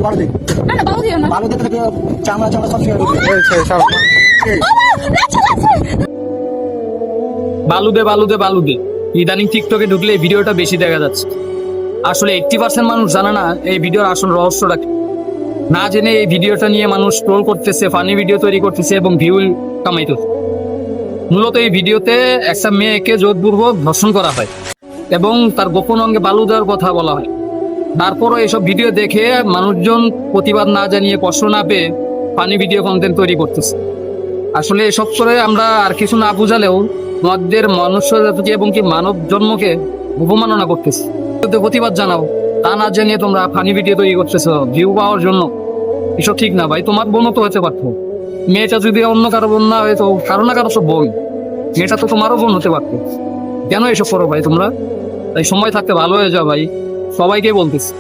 বালু দিই না না বাবু দিও না বালু দিতে থেকে চামড়া চামড়া সব শেয়ার করবে বালুদে ইদানিং টিকটকে ঢুকলে এই ভিডিওটা বেশি দেখা যাচ্ছে। আসলে 80% মানুষ জানে না এই ভিডিওর আসল রহস্যটা কি। না জেনে এই ভিডিওটা নিয়ে মানুষ ট্রোল করতেছে, ফানি ভিডিও তৈরি করতেছে এবং ভিউ কামাইতেছে। মূলত এই ভিডিওতে একটা মেয়েকে জোরপূর্বক ধর্ষণ করা হয় এবং তার গোপন অঙ্গে বালু দেওয়ার কথা বলা হয়। তারপরও এইসব ভিডিও দেখে মানুষজন প্রতিবাদ না জানিয়ে কষ্ট না পেয়ে ফানি ভিডিও কন্টেন্ট তৈরি করতেছে। আসলে এসব করে আমরা আর কিছু না বুঝালেও আমাদের মনুষ্য জাতিকে এবং কি মানব জন্মকে অবমাননা করতেছে। প্রতিবাদ জানাও, তা না জানিয়ে তোমরা ফানি ভিডিও তৈরি করতেছো ভিউ পাওয়ার জন্য। এসব ঠিক না ভাই, তোমার বোনও তো হতে পারতো। মেয়েটা যদি অন্য কারো বোন না হয়তো কারো না কারো সব বোন, মেয়েটা তো তোমারও বোন হতে পারতো। কেন এসব করো ভাই তোমরা? তাই সময় থাকতে ভালো হয়ে যাও ভাই, সবাইকে বলতেছি।